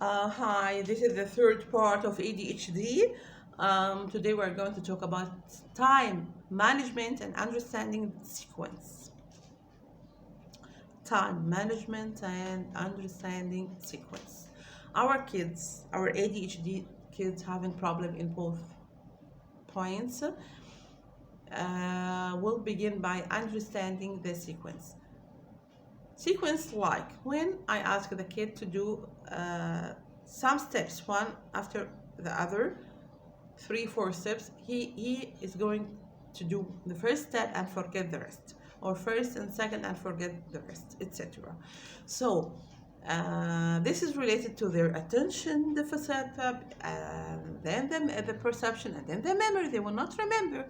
Hi, this is the third part of ADHD. Today we're going to talk about time management and understanding sequence. Time management and understanding sequence. Our ADHD kids having problem in both points. We'll begin by understanding the sequence. Sequence like when I ask the kid to do some steps one after the other, 3 4 steps, he is going to do the first step and forget the rest, or first and second and forget the rest, etc. So this is related to their attention deficit, and then the perception, and then the memory. They will not remember.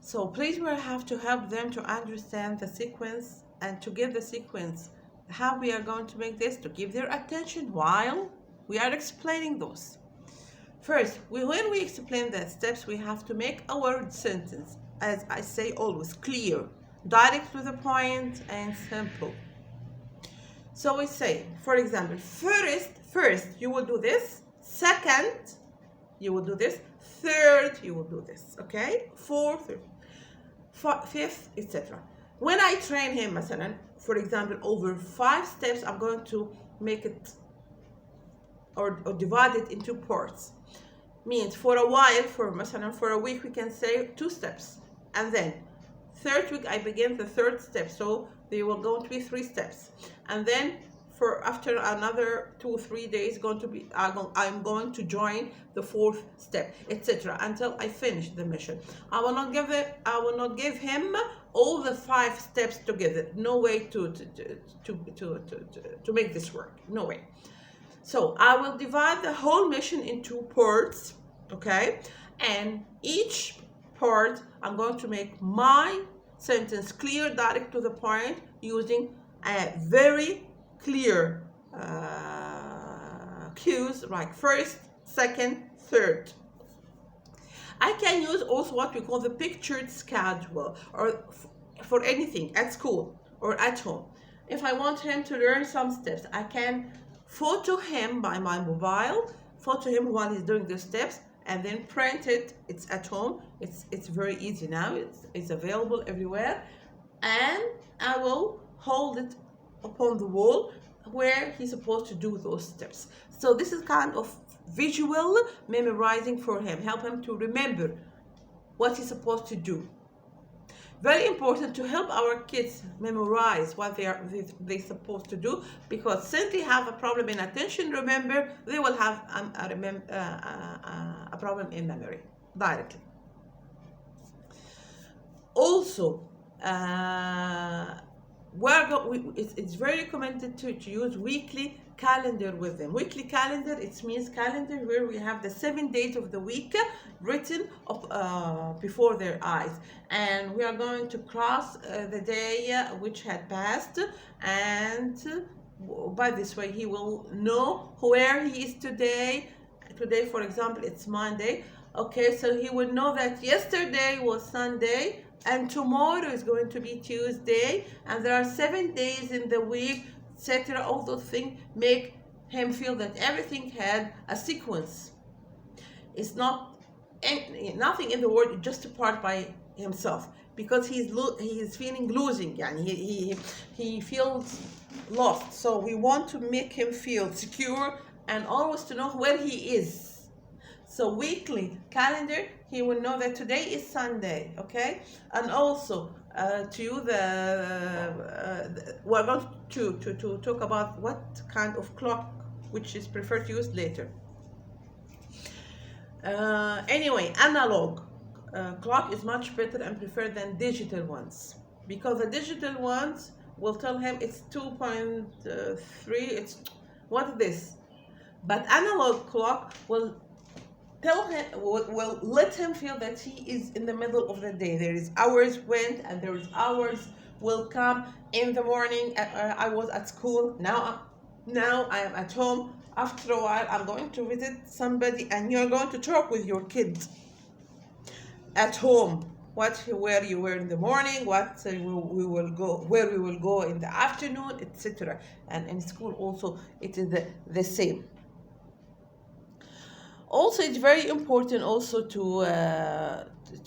So please we have to help them to understand the sequence and to give the sequence how we are going to make this, to give their attention while we are explaining those. First, when we explain the steps, we have to make a word sentence, as I say always, clear, direct to the point, and simple. So we say, for example, first you will do this, second you will do this, third you will do this, okay? Fourth, fifth, etc. When I train him, مثلا, for example, over 5 steps, I'm going to make it or divide it into parts. Means for a while, for a week, we can say 2 steps, and then third week I begin the third step, so they will go to be 3 steps, and then for after another 2 or 3 days going to be I'm going to join the 4th step, etc. until I finish the mission. I will not give him all the 5 steps together. No way to make this work. No way. So I will divide the whole mission into parts, okay? And each part I'm going to make my sentence clear, direct to the point, using a very clear cues like first, second, third. I can use also what we call the pictured schedule, or for anything at school or at home. If I want him to learn some steps, I can photo him by my mobile, photo him while he's doing the steps, and then print it. It's at home. It's very easy now. It's available everywhere, and I will hold it upon the wall where he's supposed to do those steps. So this is kind of visual memorizing for him, help him to remember what he's supposed to do. Very important to help our kids memorize what they're supposed to do, because since they have a problem in attention, remember, they will have a problem in memory directly. Also, it's very recommended to use weekly calendar with them. Weekly calendar, it means calendar where we have the 7 days of the week written up before their eyes, and we are going to cross the day which had passed, and by this way he will know where he is today. Today, for example, it's Monday. Okay, so he will know that yesterday was Sunday, and tomorrow is going to be Tuesday, and there are 7 days in the week, etc. All those things make him feel that everything had a sequence. It's not nothing in the world just apart by himself, because he is feeling losing, and he feels lost. So we want to make him feel secure and always to know where he is. So weekly calendar, he will know that today is Sunday, okay? And also we're going to talk about what kind of clock which is preferred to use later. Anyway, analog clock is much better and preferred than digital ones, because the digital ones will tell him it's 2.3, it's what is this? But analog clock will tell him, will let him feel that he is in the middle of the day. There is hours went and there is hours will come. In the morning I was at school, now I am at home. After a while I'm going to visit somebody, and you're going to talk with your kid at home. where you were in the morning, what we will go, where we will go in the afternoon, etc. And in school also it is the same. Also, it's very important also to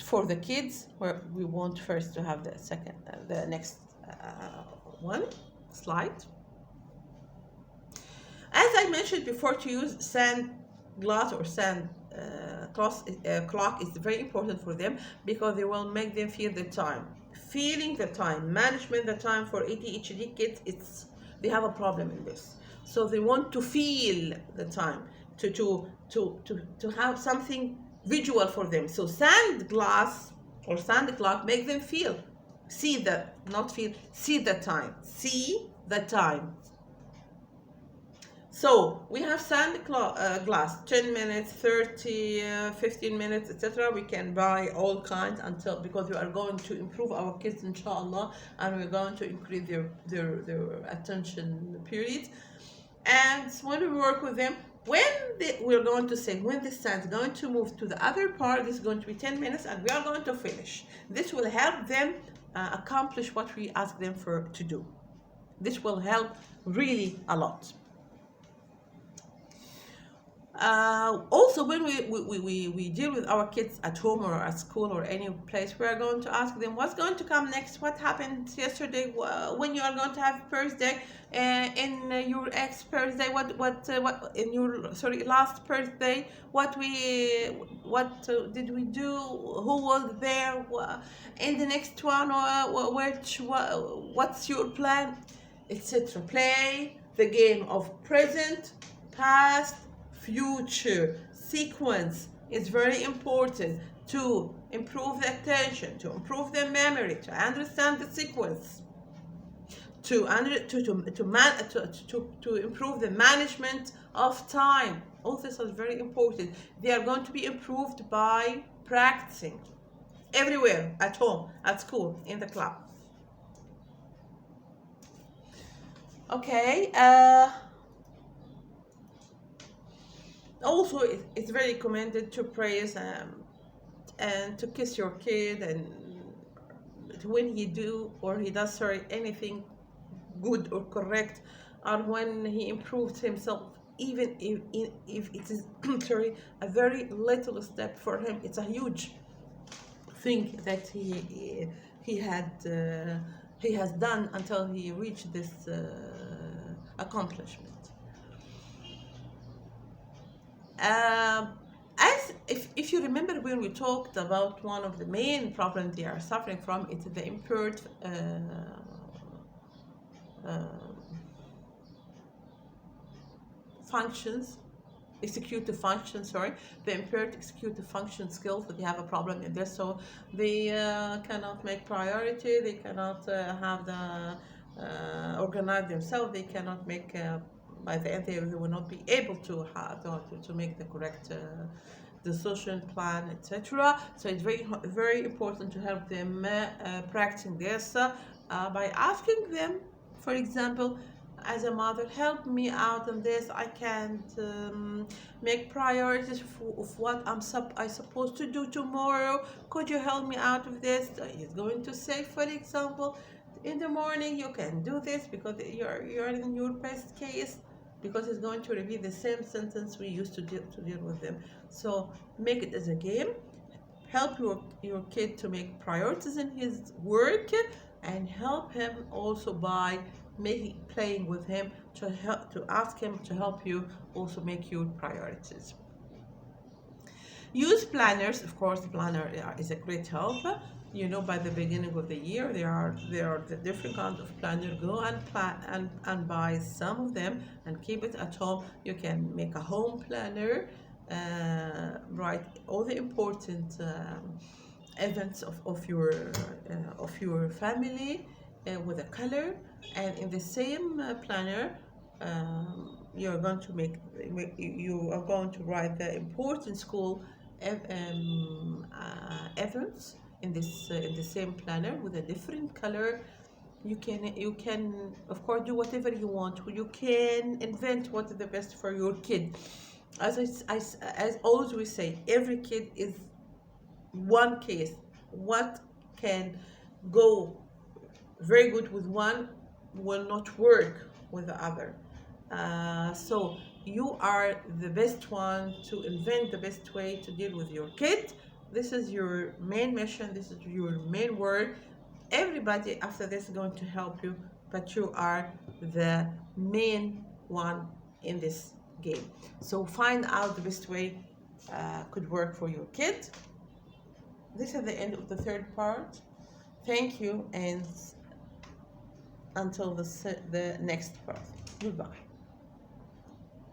for the kids, where we want first to have the next one slide. As I mentioned before, to use sand glass or sand clock is very important for them, because they will make them feel the time, feeling the time, management the time. For ADHD kids, they have a problem in this, so they want to feel the time, to have something visual for them. So sand glass or sand clock make them feel, see the, not feel, see the time, see the time. So we have sand glass, 10 minutes, 30, 15 minutes, etc. We can buy all kinds, until, because we are going to improve our kids, inshallah, and we're going to increase their attention period. And when we work with them, we're going to say, when the sand is going to move to the other part, this is going to be 10 minutes, and we are going to finish. This will help them accomplish what we ask them to do. This will help really a lot. Also, when we deal with our kids at home or at school or any place, we are going to ask them what's going to come next, what happened yesterday, when you are going to have birthday, in your ex birthday, what in your last birthday, what did we do, who was there, in the next one, what's your plan, etc. Play the game of present, past, future. Sequence is very important to improve the attention, to improve the memory, to understand the sequence, to improve the management of time. All this is very important. They are going to be improved by practicing everywhere, at home, at school, in the club. Okay. Also, it's very recommended to praise and to kiss your kid, and when he does anything good or correct, or when he improves himself, even if it is a very little step for him, it's a huge thing that he has done until he reached this accomplishment. As if you remember, when we talked about one of the main problems they are suffering from, it's the impaired executive functions, the impaired executive function skills, that they have a problem in this. So they cannot make priority, they cannot have the organize themselves, they cannot make by the end they will not be able to make the correct decision plan, etc. So it's very important to help them practicing this by asking them, for example, as a mother, help me out on this, I can't make priorities of what I supposed to do tomorrow, could you help me out of this? He's going to say, for example, in the morning you can do this, because you're in your best case, because it's going to repeat the same sentence we used to deal with them. So make it as a game, help your kid to make priorities in his work, and help him also by playing with him, to ask him to help you also make your priorities. Use planners. Of course, the planner is a great help. By the beginning of the year, there are the different kinds of planner. Go and plan and buy some of them and keep it at home. You can make a home planner, write all the important events of your family with a color, and in the same planner you are going to write the important school events in the same planner with a different color. You can of course do whatever you want. You can invent what is the best for your kid. As always we say, every kid is one case, what can go very good with one will not work with the other. So you are the best one to invent the best way to deal with your kid. This is your main mission, this is your main work. Everybody after this is going to help you, but you are the main one in this game. So find out the best way could work for your kid. This is the end of the third part. Thank you, and until the next part. Goodbye.